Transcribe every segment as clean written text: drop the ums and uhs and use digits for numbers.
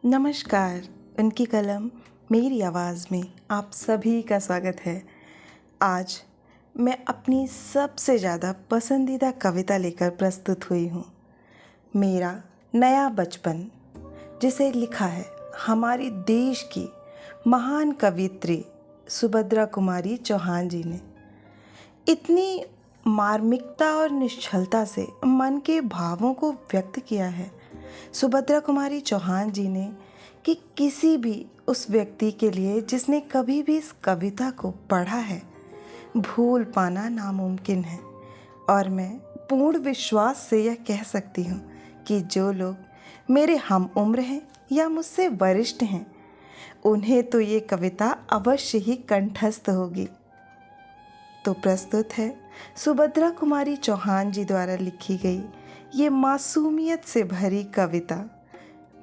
नमस्कार। उनकी कलम मेरी आवाज़ में आप सभी का स्वागत है। आज मैं अपनी सबसे ज़्यादा पसंदीदा कविता लेकर प्रस्तुत हुई हूँ। मेरा नया बचपन, जिसे लिखा है हमारे देश की महान कवियत्री सुभद्रा कुमारी चौहान जी ने। इतनी मार्मिकता और निश्चलता से मन के भावों को व्यक्त किया है सुभद्रा कुमारी चौहान जी ने कि किसी भी उस व्यक्ति के लिए जिसने कभी भी इस कविता को पढ़ा है भूल पाना नामुमकिन है। और मैं पूर्ण विश्वास से यह कह सकती हूँ कि जो लोग मेरे हम उम्र हैं या मुझसे वरिष्ठ हैं उन्हें तो ये कविता अवश्य ही कंठस्थ होगी। तो प्रस्तुत है सुभद्रा कुमारी चौहान जी द्वारा लिखी गई ये मासूमियत से भरी कविता,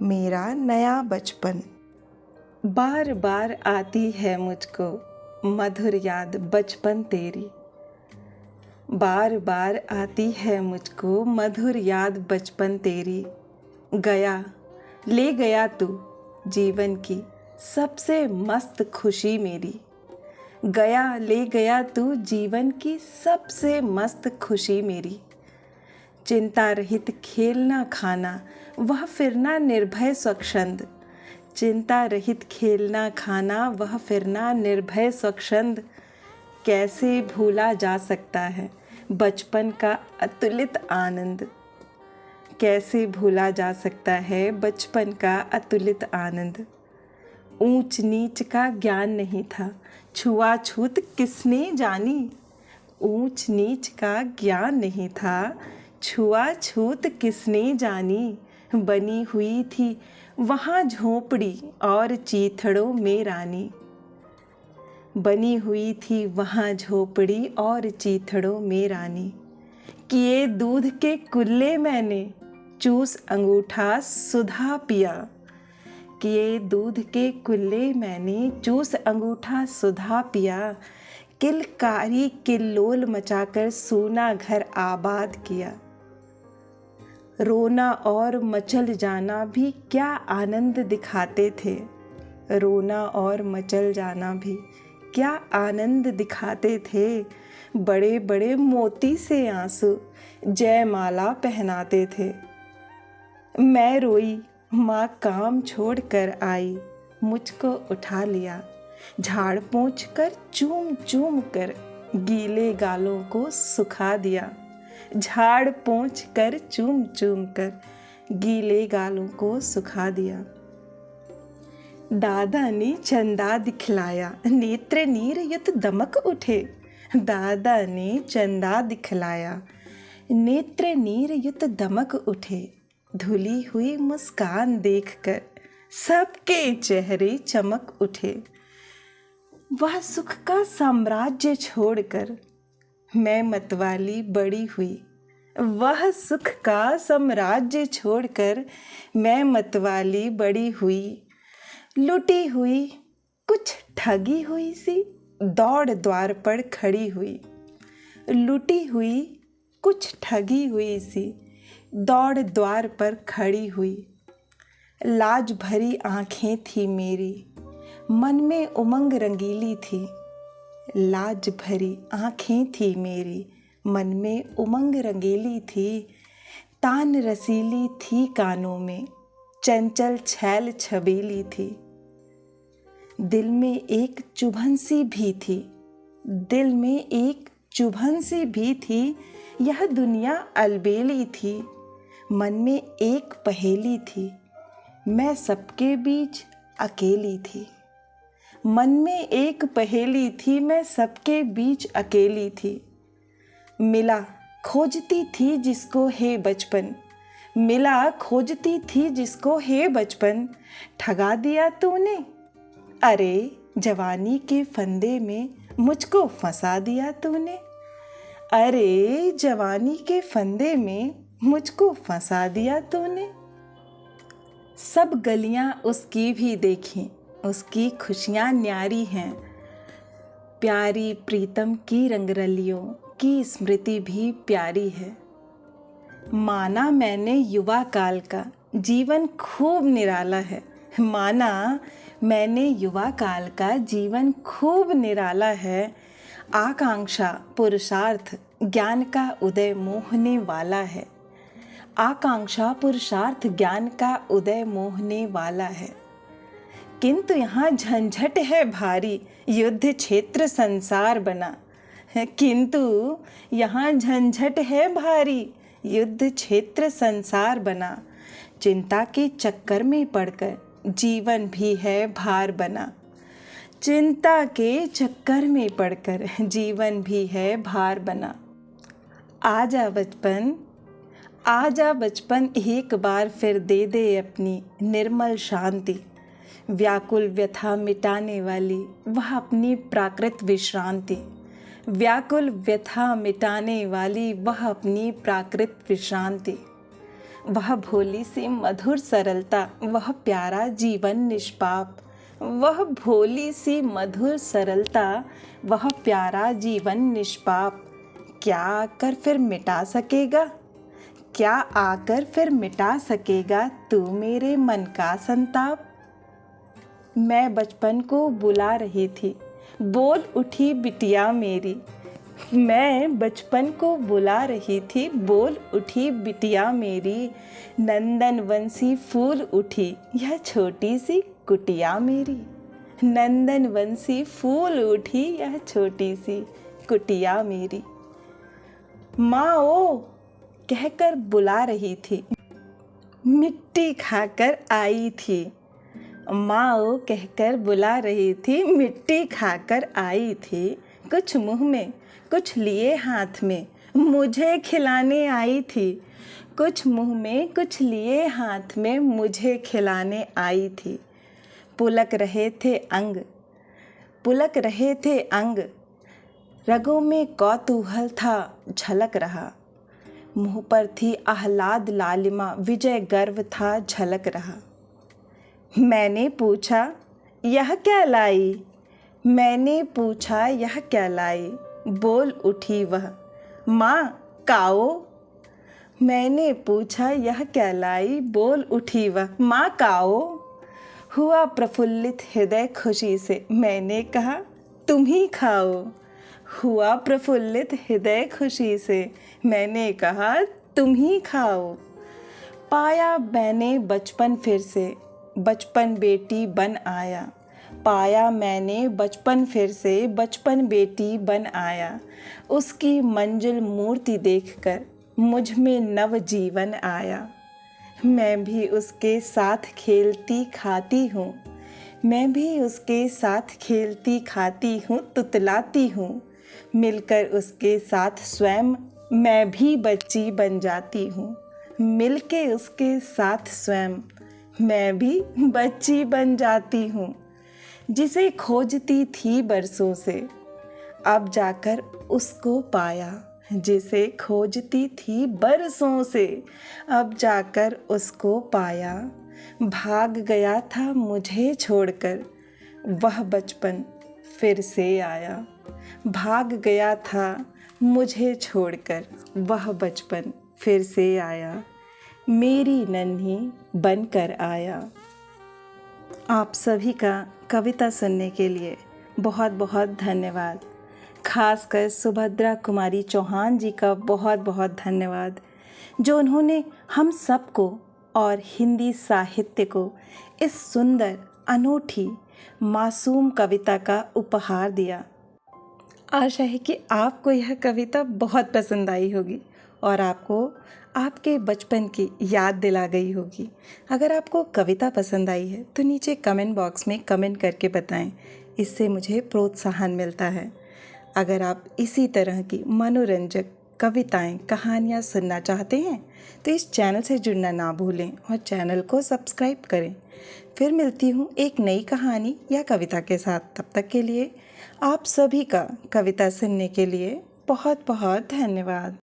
मेरा नया बचपन। बार बार आती है मुझको मधुर याद बचपन तेरी। बार बार आती है मुझको मधुर याद बचपन तेरी। गया ले गया तू जीवन की सबसे मस्त खुशी मेरी। गया ले गया तू जीवन की सबसे मस्त खुशी मेरी। चिंता रहित खेलना खाना वह फिरना निर्भय स्वच्छंद। चिंता रहित खेलना खाना वह फिरना निर्भय स्वच्छंद। कैसे भूला जा सकता है बचपन का अतुलित आनंद। कैसे भूला जा सकता है बचपन का अतुलित आनंद। ऊंच नीच का ज्ञान नहीं था छुआछूत किसने जानी। ऊंच नीच का ज्ञान नहीं था छुआछूत किसने जानी। बनी हुई थी वहाँ झोंपड़ी और चीथड़ों में रानी। बनी हुई थी वहाँ झोंपड़ी और चीथड़ों में रानी। किए दूध के कुल्ले मैंने चूस अंगूठा सुधा पिया। किए दूध के कुल्ले मैंने चूस अंगूठा सुधा पिया। किलकारी किल्लोल मचाकर सूना घर आबाद किया। रोना और मचल जाना भी क्या आनंद दिखाते थे। रोना और मचल जाना भी क्या आनंद दिखाते थे। बड़े बड़े मोती से आंसू जयमाला पहनाते थे। मैं रोई माँ काम छोड़ कर आई मुझको उठा लिया। झाड़ पोंछ कर चूम चूम कर गीले गालों को सुखा दिया। झाड़ पोंछ कर चूम चूम कर गीले गालों को सुखा दिया। दादा ने चंदा दिखलाया नेत्र नीर युत दमक उठे। दादा ने चंदा दिखलाया नेत्र नीर युत दमक उठे। धुली हुई मुस्कान देखकर सबके चेहरे चमक उठे। वह सुख का साम्राज्य छोड़कर मैं मतवाली बड़ी हुई। वह सुख का साम्राज्य छोड़कर मैं मतवाली बड़ी हुई। लुटी हुई कुछ ठगी हुई सी दौड़ द्वार पर खड़ी हुई। लुटी हुई कुछ ठगी हुई सी दौड़ द्वार पर खड़ी हुई। लाज भरी आँखें थी मेरी मन में उमंग रंगीली थी। लाज भरी आँखें थी मेरी मन में उमंग रंगीली थी। तान रसीली थी कानों में चंचल छैल छबीली थी। दिल में एक चुभन सी भी थी। दिल में एक चुभन सी भी थी। यह दुनिया अलबेली थी। मन में एक पहेली थी मैं सबके बीच अकेली थी। मन में एक पहेली थी मैं सबके बीच अकेली थी। मिला खोजती थी जिसको हे बचपन। मिला खोजती थी जिसको हे बचपन। ठगा दिया तूने अरे जवानी के फंदे में मुझको फंसा दिया तूने। अरे जवानी के फंदे में मुझको फंसा दिया तूने। सब गलियां उसकी भी देखीं उसकी खुशियाँ न्यारी हैं। प्यारी प्रीतम की रंगरलियों की स्मृति भी प्यारी है। माना मैंने युवा काल का जीवन खूब निराला है। माना मैंने युवा काल का जीवन खूब निराला है। आकांक्षा पुरुषार्थ ज्ञान का उदय मोहने वाला है। आकांक्षा पुरुषार्थ ज्ञान का उदय मोहने वाला है। किंतु यहाँ झंझट है भारी, युद्ध क्षेत्र संसार बना। किंतु यहाँ झंझट है भारी, युद्ध क्षेत्र संसार बना। चिंता के चक्कर में पड़कर जीवन भी है भार बना। चिंता के चक्कर में पड़कर जीवन भी है भार बना। आजा बचपन, आजा बचपन, एक बार फिर दे दे अपनी निर्मल शांति। व्याकुल व्यथा मिटाने वाली वह अपनी प्राकृत विश्रांति। व्याकुल व्यथा मिटाने वाली वह अपनी प्राकृत विश्रांति। वह भोली सी मधुर सरलता, वह प्यारा जीवन निष्पाप। वह भोली सी मधुर सरलता, वह प्यारा जीवन निष्पाप। क्या आकर फिर मिटा सकेगा, क्या आकर फिर मिटा सकेगा तू मेरे मन का संताप। मैं बचपन को बुला रही थी, बोल उठी बिटिया मेरी। मैं बचपन को बुला रही थी, बोल उठी बिटिया मेरी। नंदन वंशी फूल उठी यह छोटी सी कुटिया मेरी। नंदन वंशी फूल उठी यह छोटी सी कुटिया मेरी। माँ ओ कहकर बुला रही थी, मिट्टी खाकर आई थी। माँ ओ कहकर बुला रही थी, मिट्टी खाकर आई थी। कुछ मुँह में कुछ लिए हाथ में मुझे खिलाने आई थी। कुछ मुँह में कुछ लिए हाथ में मुझे खिलाने आई थी। पुलक रहे थे अंग, पुलक रहे थे अंग। रगों में कौतूहल था झलक रहा। मुँह पर थी आह्लाद लालिमा, विजय गर्व था झलक रहा। मैंने पूछा यह क्या लाई, मैंने पूछा यह क्या लाई। बोल उठी वह, माँ काओ। मैंने पूछा यह क्या लाई, बोल उठी वह, माँ काओ। हुआ प्रफुल्लित हृदय खुशी से, मैंने कहा तुम ही खाओ। हुआ प्रफुल्लित हृदय खुशी से, मैंने कहा तुम ही खाओ। पाया मैंने बचपन फिर से, बचपन बेटी बन आया। पाया मैंने बचपन फिर से, बचपन बेटी बन आया। उसकी मंजिल मूर्ति देखकर मुझ में नव जीवन आया। मैं भी उसके साथ खेलती खाती हूँ, मैं भी उसके साथ खेलती खाती हूँ, तुतलाती हूँ। मिलकर उसके साथ स्वयं मैं भी बच्ची बन जाती हूँ। मिलके उसके साथ स्वयं मैं भी बच्ची बन जाती हूँ। जिसे खोजती थी बरसों से, अब जाकर उसको पाया। जिसे खोजती थी बरसों से, अब जाकर उसको पाया। भाग गया था मुझे छोड़कर, वह बचपन फिर से आया। भाग गया था मुझे छोड़कर, वह बचपन फिर से आया। मेरी नन्ही बनकर आया। आप सभी का कविता सुनने के लिए बहुत बहुत धन्यवाद। खासकर सुभद्रा कुमारी चौहान जी का बहुत बहुत धन्यवाद, जो उन्होंने हम सबको और हिंदी साहित्य को इस सुंदर, अनूठी, मासूम कविता का उपहार दिया। आशा है कि आपको यह कविता बहुत पसंद आई होगी और आपको आपके बचपन की याद दिला गई होगी। अगर आपको कविता पसंद आई है तो नीचे कमेंट बॉक्स में कमेंट करके बताएं, इससे मुझे प्रोत्साहन मिलता है। अगर आप इसी तरह की मनोरंजक कविताएं, कहानियां सुनना चाहते हैं तो इस चैनल से जुड़ना ना भूलें और चैनल को सब्सक्राइब करें। फिर मिलती हूँ एक नई कहानी या कविता के साथ। तब तक के लिए आप सभी का कविता सुनने के लिए बहुत बहुत धन्यवाद।